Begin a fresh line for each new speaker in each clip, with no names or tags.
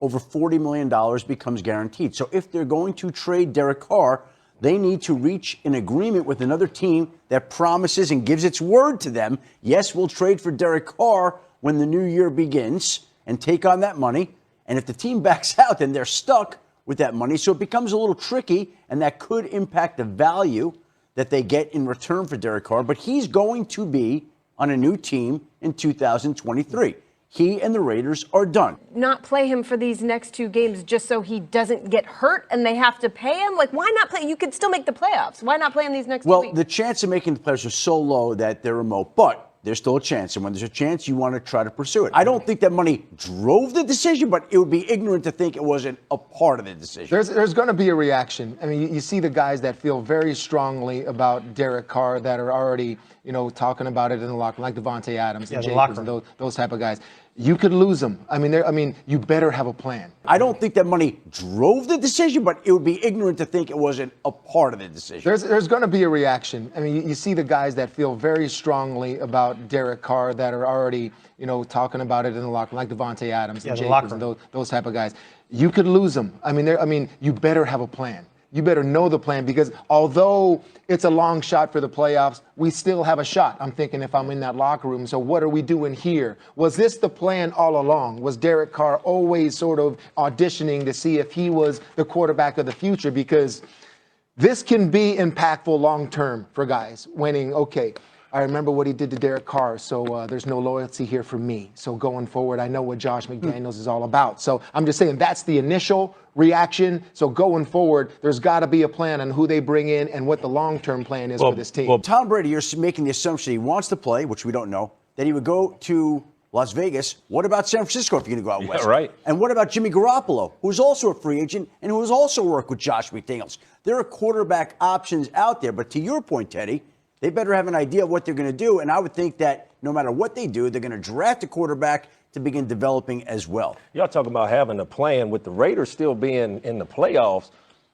over $40 million becomes guaranteed. So if they're going to trade Derek Carr, they need to reach an agreement with another team that promises and gives its word to them. Yes, we'll trade for Derek Carr when the new year begins and take on that money. And if the team backs out, then they're stuck with that money. So it becomes a little tricky, and that could impact the value that they get in return for Derek Carr. But he's going to be on a new team in 2023. He and the Raiders are done.
Not play him for these next 2 games just so he doesn't get hurt and they have to pay him? Like, why not play? You could still make the playoffs. Why not play him these next 2 weeks?
Well, the chance of making the playoffs are so low that they're remote. But there's still a chance. And when there's a chance, you want to try to pursue it. I don't think that money drove the decision, but it would be ignorant to think it wasn't a part of the decision.
There's going to be a reaction. I mean, you see the guys that feel very strongly about Derek Carr that are already, talking about it in the locker room, like Devontae Adams and Jacobs and those type of guys. You could lose them. I mean, you better have a plan.
I don't think that money drove the decision, but it would be ignorant to think it wasn't a part of the decision.
There's going to be a reaction. I mean, you see the guys that feel very strongly about Derek Carr that are already, talking about it in the locker room, like Devontae Adams and Jacobs and those type of guys. You could lose them. I mean, you better have a plan. You better know the plan, because although it's a long shot for the playoffs, we still have a shot. I'm thinking if I'm in that locker room, so what are we doing here? Was this the plan all along? Was Derek Carr always sort of auditioning to see if he was the quarterback of the future? Because this can be impactful long term for guys winning. Okay, I remember what he did to Derek Carr, so there's no loyalty here for me. So going forward, I know what Josh McDaniels is all about. So I'm just saying that's the initial reaction. So going forward, there's got to be a plan on who they bring in and what the long-term plan is for this team.
Well, Tom Brady, you're making the assumption he wants to play, which we don't know, that he would go to Las Vegas. What about San Francisco if you're going to go out west?
Right.
And what about Jimmy Garoppolo, who's also a free agent and who has also worked with Josh McDaniels? There are quarterback options out there. But to your point, Teddy, they better have an idea of what they're going to do. And I would think that no matter what they do, they're going to draft a quarterback to begin developing as well.
Y'all talking about having a plan with the Raiders still being in the playoffs.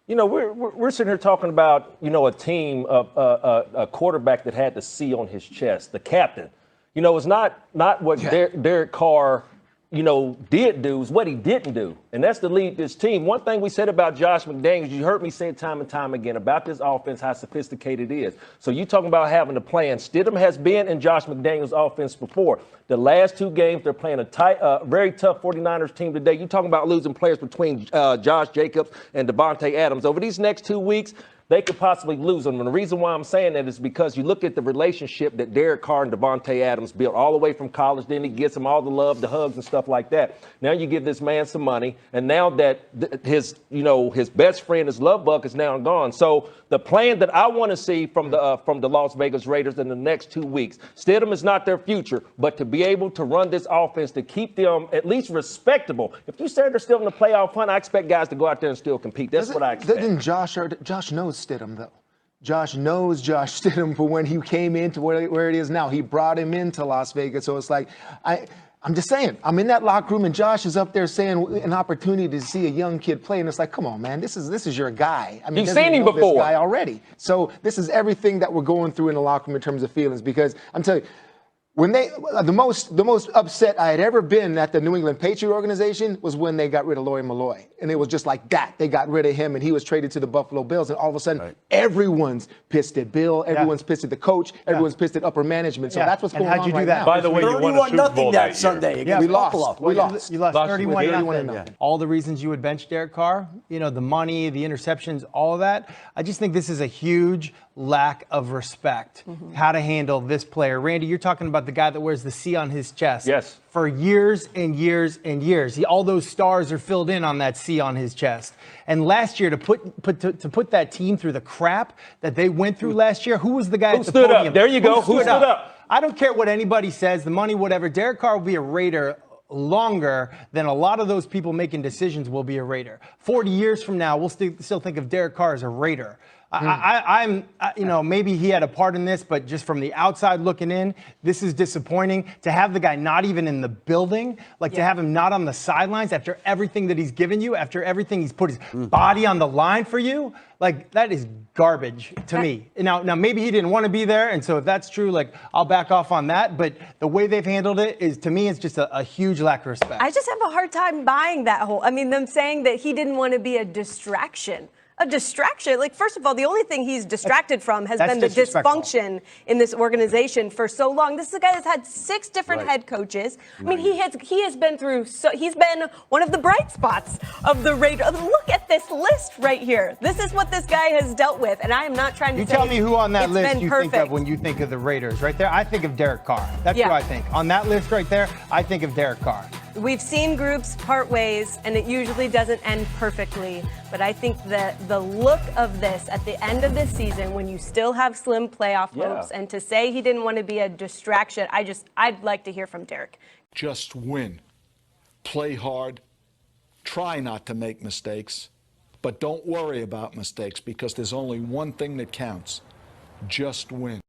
We're sitting here talking about, a team of a quarterback that had the C on his chest, the captain. It's not what Derek Carr, did do, is what he didn't do. And that's to lead this team. One thing we said about Josh McDaniels, you heard me say it time and time again about this offense, how sophisticated it is. So you talking about having a plan. Stidham has been in Josh McDaniels' offense before. The last 2 games, they're playing a very tough 49ers team today. You talking about losing players between Josh Jacobs and Devontae Adams. Over these next 2 weeks, they could possibly lose them. And the reason why I'm saying that is because you look at the relationship that Derek Carr and Devontae Adams built all the way from college. Then he gets him all the love, the hugs and stuff like that. Now you give this man some money. And now that his best friend, his love bug, is now gone. So the plan that I want to see from the Las Vegas Raiders in the next 2 weeks, Stidham is not their future, but to be able to run this offense to keep them at least respectable. If you say they're still in the playoff hunt, I expect guys to go out there and still compete. That's what I expect.
Didn't Josh knows Stidham, though. Josh knows Josh Stidham for when he came into where it is now. He brought him into Las Vegas. So it's like, I'm just saying, I'm in that locker room and Josh is up there saying an opportunity to see a young kid play. And it's like, come on, man, this is your guy. I mean,
you've seen him before.
This guy already. So this is everything that we're going through in the locker room in terms of feelings, because I'm telling you, when the most upset I had ever been at the New England Patriot organization was when they got rid of Lawyer Malloy. And it was just like that. They got rid of him and he was traded to the Buffalo Bills. And all of a sudden, everyone's pissed at Bill. Everyone's pissed at the coach. Everyone's pissed at upper management. So that's what's going on right now.
By the way, you won a Super Bowl
that Sunday.
We lost. We lost.
You lost 31-0.
Yeah.
All the reasons you would bench Derek Carr, the money, the interceptions, all of that. I just think this is a huge lack of respect, how to handle this player. Randy, you're talking about the guy that wears the C on his chest.
Yes.
For years and years and years. All those stars are filled in on that C on his chest. And last year, to put that team through the crap that they went through last year, who was the guy at the
stood
podium?
Up? There you go. Who stood up?
I don't care what anybody says, the money, whatever. Derek Carr will be a Raider longer than a lot of those people making decisions will be a Raider. 40 years from now, we'll still think of Derek Carr as a Raider. Maybe he had a part in this, but just from the outside looking in, this is disappointing. To have the guy not even in the building, to have him not on the sidelines after everything that he's given you, after everything he's put his body on the line for you, that is garbage to me. Now maybe he didn't want to be there, and so if that's true, I'll back off on that. But the way they've handled it is, to me, it's just a huge lack of respect.
I just have a hard time buying that whole. Them saying that he didn't want to be a distraction. A distraction. First of all, the only thing he's distracted from has been the dysfunction in this organization for so long. This is a guy that's had 6 different head coaches. He has been through. He's been one of the bright spots of the Raiders. Look at this list right here. This is what this guy has dealt with, and I am not trying to.
You tell me who on that list you think of when you think of the Raiders. Right there, I think of Derek Carr. That's who I think. On that list right there, I think of Derek Carr.
We've seen groups part ways, and it usually doesn't end perfectly. But I think that the look of this at the end of this season, when you still have slim playoff hopes, and to say he didn't want to be a distraction, I'd like to hear from Derek.
Just win. Play hard. Try not to make mistakes. But don't worry about mistakes, because there's only one thing that counts. Just win.